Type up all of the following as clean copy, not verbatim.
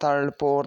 3, 4,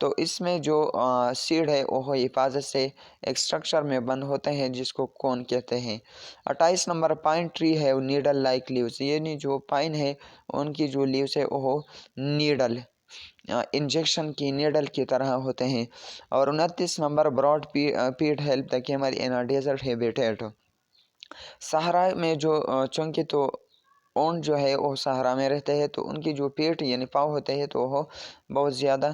تو اس میں جو سیڈ ہے وہ حفاظت سے ایک اسٹرکچر میں بند ہوتے ہیں جس کو کون کہتے ہیں۔ 28 نمبر پائن ٹری ہے نیڈل لائک لیوز، یعنی جو پائن ہے ان کی جو لیوز ہے وہ نیڈل انجیکشن کی نیڈل کی طرح ہوتے ہیں۔ اور 29 نمبر broad feet help the camel in desert habitat, صحرا میں جو چونکہ تو اونٹ جو ہے وہ صحرا میں رہتے ہیں تو ان کی جو پیٹ یعنی پاؤں ہوتے ہیں تو وہ بہت زیادہ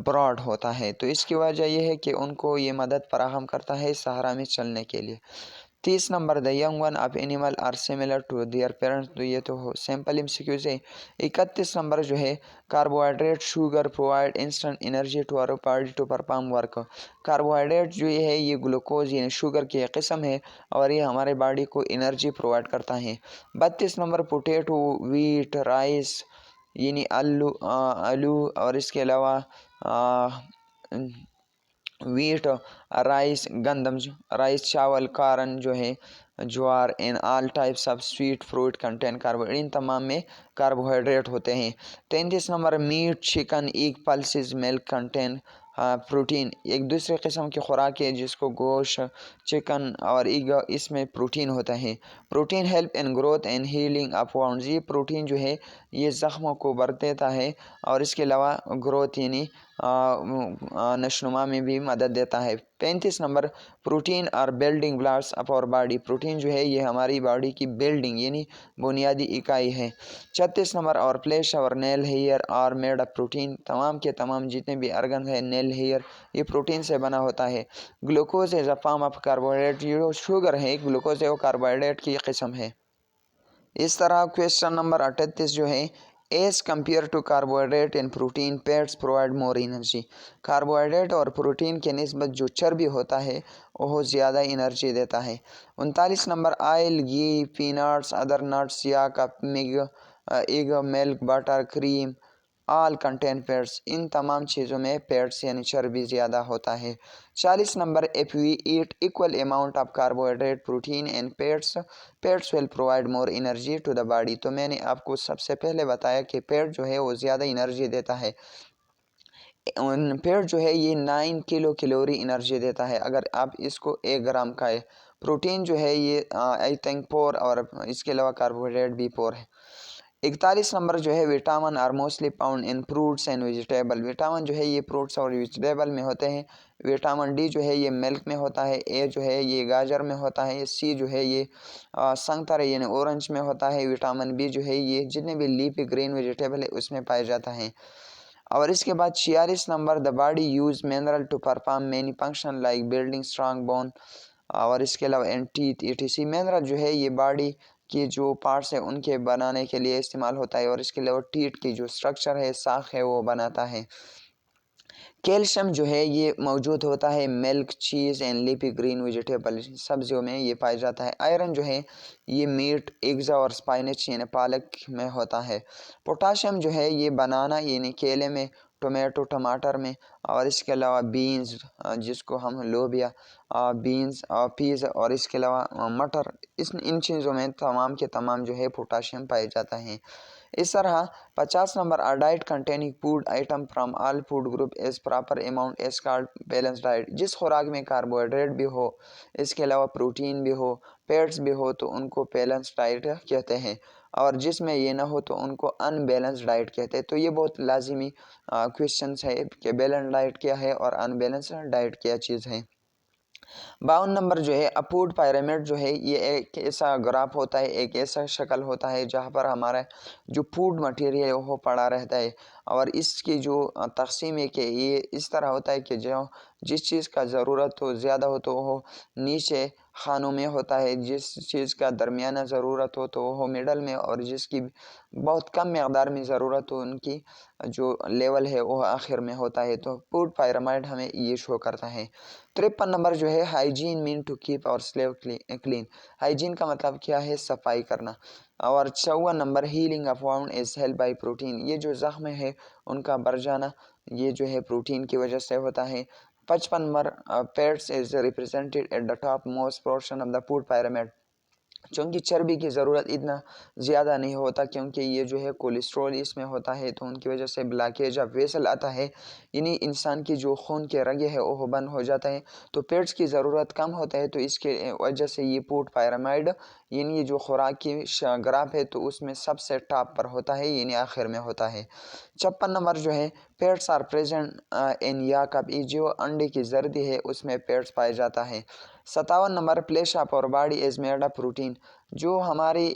براڈ ہوتا ہے، تو اس کی وجہ یہ ہے کہ ان کو یہ مدد فراہم کرتا ہے صحرا میں چلنے کے لیے۔ 30 نمبر the young one of animal are similar to their parents, تو یہ تو سمپل MCQs ہے۔ 31 نمبر جو ہے carbohydrate sugar provide instant energy to our body to perform work, carbohydrate جو یہ ہے یہ گلوکوز یعنی شوگر کی ایک قسم ہے اور یہ ہمارے باڈی کو انرجی پرووائڈ کرتا ہے۔ 32 نمبر پوٹیٹو ویٹ رائس یعنی آلو اور اس کے علاوہ ویٹ رائس گندم رائس چاول کارن جو ہے جوار in all types of sweet fruit contain carbohydrate, ان تمام میں کاربوہائیڈریٹ ہوتے ہیں۔ 33 number meat chicken egg pulses milk contain protein, ایک دوسرے قسم کی خوراک ہے جس کو گوشت چکن اور ایگ اس میں پروٹین ہوتا ہے۔ Protein help in growth and healing of wounds, یہ پروٹین جو ہے یہ زخموں کو بھر دیتا ہے اور اس کے علاوہ گروتھ یعنی نشوونما میں بھی مدد دیتا ہے۔ 35 نمبر پروٹین اور بلڈنگ بلاکس آف اور باڈی، پروٹین جو ہے یہ ہماری باڈی کی بلڈنگ یعنی بنیادی اکائی ہے۔ 36 نمبر اور فلیش اور nail hair are made of protein, تمام کے تمام جتنے بھی ارگن ہے نیل ہیئر یہ پروٹین سے بنا ہوتا ہے۔ Glucose is a form of carbohydrate, جو شوگر ہے گلوکوز ہے وہ کاربوہائیڈریٹ کی قسم ہے۔ اس طرح کویشچن نمبر 38 جو ہے as compare to carbohydrate and protein fats provide more energy, carbohydrate اور پروٹین کے نسبت جو چربی ہوتا ہے وہ زیادہ انرجی دیتا ہے۔ 39 number oil ghee peanuts other nuts yolk egg milk butter cream all contain fats, ان تمام چیزوں میں فیٹس یعنی چربی زیادہ ہوتا ہے۔ 40 number if we eat equal amount of carbohydrate protein and fats will provide more energy to the body, تو میں نے آپ کو سب سے پہلے بتایا کہ پیٹ جو ہے وہ زیادہ انرجی دیتا ہے، پیٹ جو ہے یہ 9 کلو کیلوری انرجی دیتا ہے اگر آپ اس کو 1 گرام کھائے، پروٹین جو ہے یہ آئی تھنک 4 اور اس کے علاوہ کاربوہائیڈریٹ بھی 4 ہے۔ 41 نمبر جو ہے vitamin are mostly found in fruits and vegetable, vitamin جو ہے یہ فروٹس اور ویجیٹیبل میں ہوتے ہیں۔ وٹامن ڈی جو ہے یہ ملک میں ہوتا ہے، اے جو ہے یہ گاجر میں ہوتا ہے، سی جو ہے یہ سنگترے یعنی اورنج میں ہوتا ہے، وٹامن بی جو ہے یہ جتنے بھی لیفی گرین ویجیٹیبل ہے اس میں پایا جاتا ہے۔ اور اس کے بعد 46 number the body use mineral to perform many function like building strong bone, اور اس کے علاوہ ٹیتھ ETC، منرل جو ہے یہ باڈی کی جو پارٹس ہیں ان کے بنانے کے لیے استعمال ہوتا ہے اور اس کے علاوہ ٹیتھ کی جو اسٹرکچر ہے ساخ ہے وہ بناتا ہے۔ کیلشیم جو ہے یہ موجود ہوتا ہے ملک چیز اینڈ لیفی گرین ویجیٹیبل سبزیوں میں یہ پایا جاتا ہے۔ آئرن جو ہے یہ میٹ ایگز اور سپائنچ یعنی پالک میں ہوتا ہے۔ پوٹاشیم جو ہے یہ بنانا یعنی کیلے میں، ٹومیٹو ٹماٹر میں، اور اس کے علاوہ بینز جس کو ہم لوبیا بینز پیز اور اس کے علاوہ مٹر ان چیزوں میں تمام کے تمام جو ہے پوٹاشیم پائے جاتا ہے۔ اس طرح 50 number diet containing food item from all food group as proper amount as called balance diet, جس خوراک میں کاربوہائیڈریٹ بھی ہو اس کے علاوہ پروٹین بھی ہو فیٹس بھی ہو تو ان کو بیلنس ڈائٹ کہتے ہیں، اور جس میں یہ نہ ہو تو ان کو ان بیلنس ڈائٹ کہتے ہیں۔ تو یہ بہت لازمی کویشچنس ہے کہ بیلنس ڈائٹ کیا ہے اور ان بیلنس ڈائٹ کیا چیز ہے۔ 52 نمبر جو ہے فوڈ پیرامڈ جو ہے یہ ایک ایسا گراف ہوتا ہے، ایک ایسا شکل ہوتا ہے جہاں پر ہمارا جو فوڈ مٹیریل وہ پڑا رہتا ہے، اور اس کی جو تقسیم ہے کہ یہ اس طرح ہوتا ہے کہ جس چیز کا ضرورت ہو زیادہ ہو تو وہ نیچے خانوں میں ہوتا ہے، جس چیز کا درمیانہ ضرورت ہو تو وہ مڈل میں، اور جس کی بہت کم مقدار میں ضرورت ہو ان کی جو لیول ہے وہ آخر میں ہوتا ہے۔ تو فوڈ پیرامڈ ہمیں یہ شو کرتا ہے۔ 53 نمبر جو ہے ہائیجین مین ٹو کیپ اور سلیو کلین، ہائیجین کا مطلب کیا ہے؟ صفائی کرنا۔ اور 54 number healing of wound is help by protein, یہ جو زخم ہے ان کا بر جانا یہ جو ہے پروٹین کی وجہ سے ہوتا ہے۔ 55 number fats is represented at the top most portion of the food pyramid, چونکہ چربی کی ضرورت اتنا زیادہ نہیں ہوتا، کیونکہ یہ جو ہے کولیسٹرول اس میں ہوتا ہے، تو ان کی وجہ سے بلاکیج آف ویسل آتا ہے، یعنی انسان کی جو خون کے رگے ہے وہ بند ہو جاتا ہے، تو پیٹس کی ضرورت کم ہوتا ہے، تو اس کے وجہ سے یہ فوڈ پیرامائڈ یعنی یہ جو خوراک کی گراف ہے تو اس میں سب سے ٹاپ پر ہوتا ہے، یعنی آخر میں ہوتا ہے۔ 56 نمبر جو ہے fats are present in yolk of egg, جو انڈے کی زردی ہے اس میں پیٹس پایا جاتا ہے۔ 57 نمبر فلیش آف اور body is made of protein, جو ہماری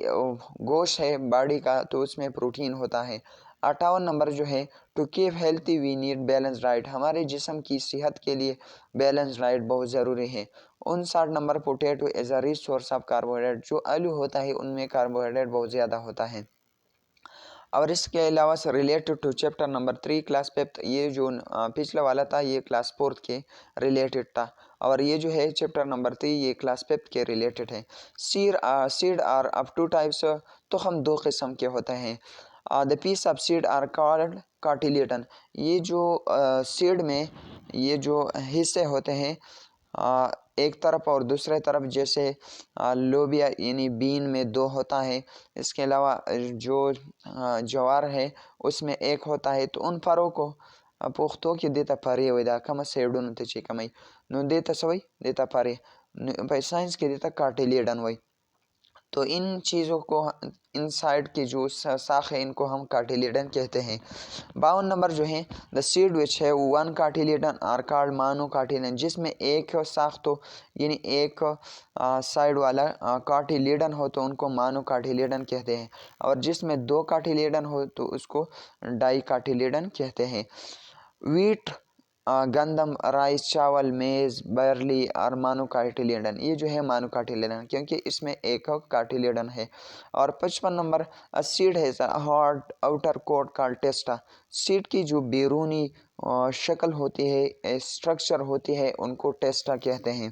گوشت ہے باڈی کا تو اس میں پروٹین ہوتا ہے۔ 58 نمبر جو ہے to keep healthy we need balance diet, ہمارے جسم کی صحت کے لیے بیلنس ڈائٹ بہت ضروری ہے۔ 59 number potato is a reach source of carbohydrate, جو آلو ہوتا ہے ان میں کاربوہائیڈریٹ بہت زیادہ ہوتا ہے۔ اور اس کے علاوہ سے related to chapter number 3 class 5، یہ جو پچھلا والا تھا یہ کلاس 4 کے ریلیٹڈ تھا، اور یہ جو ہے چیپٹر نمبر 3 یہ کلاس 5 کے ریلیٹڈ ہے۔ سیڈ آر آف 2 ٹائپس، تخم 2 قسم کے ہوتے ہیں۔ دا پیس آف سیڈ آر کالڈ کاٹیلیڈن، یہ جو سیڈ میں یہ جو حصے ہوتے ہیں ایک طرف اور دوسرے طرف، جیسے لوبیا یعنی بین میں 2 ہوتا ہے، اس کے علاوہ جو جوار ہے اس میں 1 ہوتا ہے، تو ان پروں کو پختو کی دیتا پاری ویدا کم سیڈون تچی کمی نو دیتا سوئی دیتا پاری سائنس کی دیتا کارٹیلیڈن وئی، تو ان چیزوں کو ان سائڈ کی جو ساخ ہے ان کو ہم کارٹیلیڈن کہتے ہیں۔ 52 نمبر جو ہے دا سیڈ وچ ہے 1 کارٹیلیڈن آر کارڈ مانو کارٹیلیڈن، جس میں ایک ساخ تو یعنی ایک سائڈ والا کارٹیلیڈن ہو تو ان کو مانو کارٹیلیڈن کہتے ہیں، اور جس میں 2 کارٹیلیڈن ہو تو اس کو ڈائی کارٹیلیڈن کہتے ہیں۔ ویٹ گندم رائس چاول میز برلی اور مانو کارٹیلیڈن، یہ جو ہے مانو کارٹیلیڈن کیونکہ اس میں ایک کارٹیلیڈن ہے۔ اور 55 نمبر سیڈ ہے ہارڈ آؤٹر کوٹ کال ٹیسٹا، سیڈ کی جو بیرونی شکل ہوتی ہے اسٹرکچر ہوتی ہے ان کو ٹیسٹا کہتے ہیں۔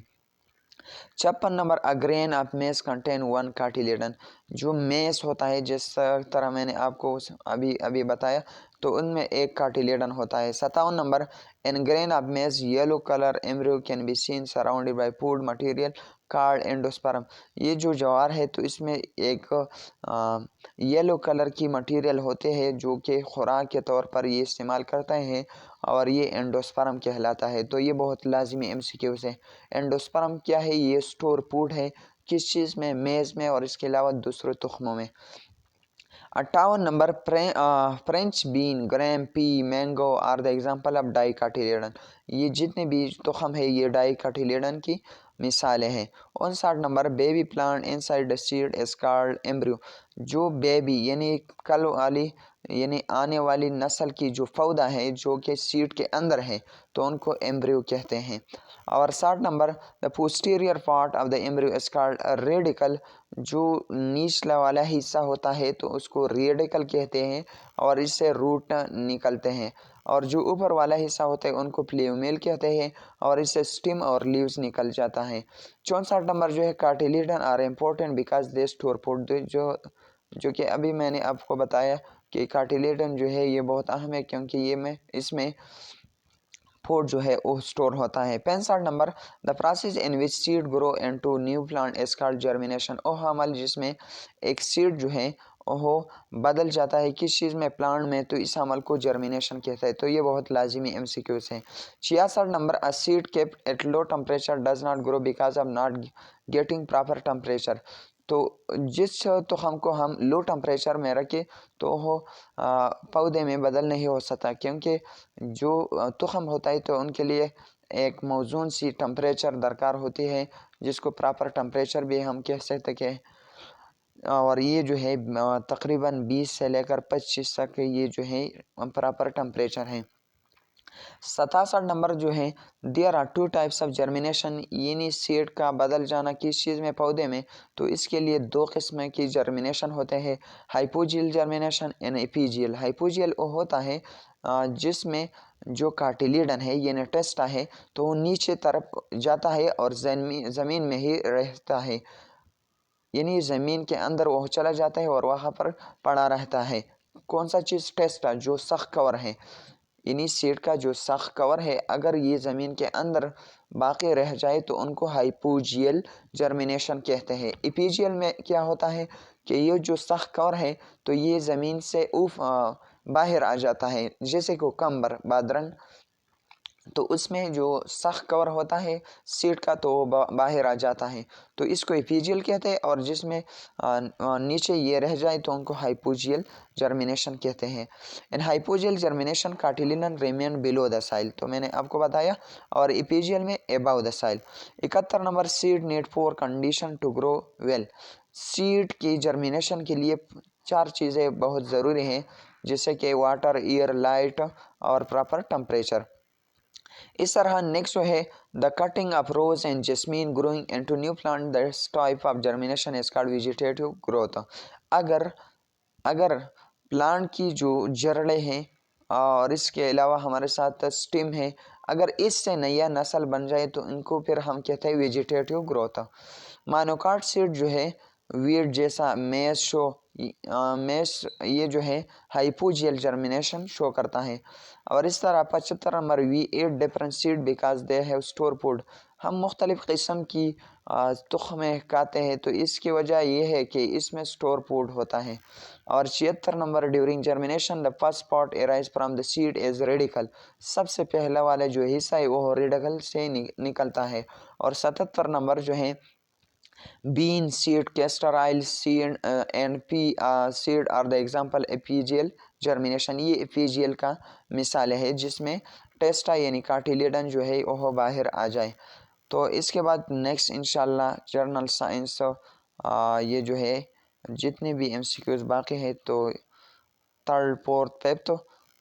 56 نمبر اگرین آف میز کنٹین 1 کارٹیلیڈن، جو میز ہوتا ہے جس طرح میں نے آپ کو ابھی بتایا تو ان میں 1 کارٹیلیڈن ہوتا ہے۔ 57 number in grain of maize yellow colour embryo can be seen surrounded by food material called endosperm, یہ جو جوار ہے تو اس میں ایک یلو کلر کی مٹیریل ہوتے ہیں جو کہ خوراک کے طور پر یہ استعمال کرتے ہیں، اور یہ اینڈوسپرم کہلاتا ہے۔ تو یہ بہت لازمی ایم سی کیو سے، اینڈوسپرم کیا ہے؟ یہ اسٹور فوڈ ہے، کس چیز میں؟ میز میں، اور اس کے علاوہ دوسرے تخموں میں۔ 58 number French bean gram pea mango are the example of dicotyledon, یہ جتنے بھی تخم ہے یہ ڈائی کارٹیلیڈن کی مثالیں ہیں۔ 59 number baby plant inside the seed is called embryo, جو بیبی یعنی کل والی یعنی آنے والی نسل کی جو پودا ہے جو کہ سیڈ کے اندر ہے تو ان کو ایمبریو کہتے ہیں۔ اور 60 number the posterior part of the embryo is called radical, جو نیچلا والا حصہ ہوتا ہے تو اس کو ریڈیکل کہتے ہیں، اور اس سے روٹ نکلتے ہیں، اور جو اوپر والا حصہ ہوتا ہے ان کو پلیومیل کہتے ہیں، اور اس سے سٹیم اور لیوز نکل جاتا ہے۔ 64 نمبر جو ہے cotyledon are important because they store food, جو کہ ابھی میں نے آپ کو بتایا کہ کارٹیلیڈن جو ہے یہ بہت اہم ہے کیونکہ اس میں فوڈ جو ہے وہ اسٹور ہوتا ہے۔ 65 number the process in which seed grow into new plant is called germination, وہ عمل جس میں ایک سیڈ جو ہے وہ بدل جاتا ہے کس چیز میں؟ پلانٹ میں، تو اس عمل کو جرمینیشن کہتا ہے، تو یہ بہت لازمی ایم سی کیوز ہیں۔ 66 number a seed kept at low temperature does not grow because of not getting proper temperature، تو جس تخم کو ہم لو ٹمپریچر میں رکھے تو وہ پودے میں بدل نہیں ہو سکتا، کیونکہ جو تخم ہوتا ہے تو ان کے لیے ایک موزون سی ٹمپریچر درکار ہوتی ہے جس کو پراپر ٹمپریچر بھی ہم کہہ سکتے کہ، اور یہ جو ہے تقریباً 20 سے لے کر 25 تک یہ جو ہے پراپر ٹمپریچر ہے۔ 67 نمبر جو ہے there are 2 types of germination, یعنی سیڈ کا بدل جانا کس چیز میں؟ پودے میں، تو اس کے لیے 2 قسم کی جرمینیشن ہوتے ہیں، ہائپوجیل جرمینیشن اینڈ ایپیجیل۔ ہائپوجیل وہ ہوتا ہے جس میں جو کارٹیلیڈن ہے یعنی ٹیسٹا ہے تو وہ نیچے طرف جاتا ہے اور زمین میں ہی رہتا ہے، یعنی زمین کے اندر وہ چلا جاتا ہے اور وہاں پر پڑا رہتا ہے۔ کون سا چیز؟ ٹیسٹا، جو سخت کور ہے۔ یعنی سیڈ کا جو سخت کور ہے اگر یہ زمین کے اندر باقی رہ جائے تو ان کو ہائپوجیل جرمینیشن کہتے ہیں۔ ایپیجیل میں کیا ہوتا ہے کہ یہ جو سخت کور ہے تو یہ زمین سے باہر آ جاتا ہے، جیسے کوکمبر، بادرنگ، تو اس میں جو سخت کور ہوتا ہے سیڈ کا تو باہر آ جاتا ہے، تو اس کو ایپیجیل کہتے ہیں، اور جس میں نیچے یہ رہ جائے تو ان کو ہائپوجیل جرمینیشن کہتے ہیں۔ ان ہائپوجیل جرمینیشن کاٹیلینن ریمین بلو دا سائل، تو میں نے آپ کو بتایا، اور ایپیجیل میں اباؤ the soil. 71 number, seed need 4 condition to grow well. Seed کی جرمینیشن کے لیے 4 چیزیں بہت ضروری ہیں، جیسے کہ واٹر، ایئر، لائٹ اور پراپر ٹمپریچر۔ اس طرح نیکسٹ جو ہے the cutting of rose and jasmine growing into new plant, this type of germination is called vegetative growth. اگر پلانٹ کی جو جڑیں ہیں اور اس کے علاوہ ہمارے ساتھ سٹیم ہے، اگر اس سے نیا نسل بن جائے تو ان کو پھر ہم کہتے ہیں ویجیٹیٹو گروتھ۔ مانوکاٹ سیڈ جو ہے ویڈ جیسا میز یہ جو ہے ہائپوجیل جرمینیشن شو کرتا ہے۔ اور اس طرح 75 number, we eat different seed because they have store food. ہم مختلف قسم کی تخمیں کھاتے ہیں تو اس کی وجہ یہ ہے کہ اس میں اسٹور فوڈ ہوتا ہے۔ اور 76 number, during germination the first part arise from the seed is radicle. سب سے پہلا والا جو حصہ ہے وہ ریڈیکل سے نکلتا ہے۔ اور 77 نمبر جو ہے، bean seed, castor oil seed and pea seed are the example epigeal germination. یہ ایپیجیل کا مثال ہے جس میں ٹیسٹا یعنی کاٹیلیڈن جو ہے وہ باہر آ جائے۔ تو اس کے بعد نیکسٹ انشاءاللہ جرنل سائنس یہ جو ہے جتنے بھی MCQs باقی ہے تو 3rd 4th 5th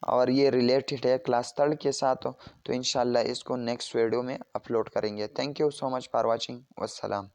اور یہ ریلیٹڈ ہے کلاس 3rd کے ساتھ، تو انشاءاللہ اس کو نیکسٹ ویڈیو میں اپلوڈ کریں گے۔ Thank you so much for watching, والسلام۔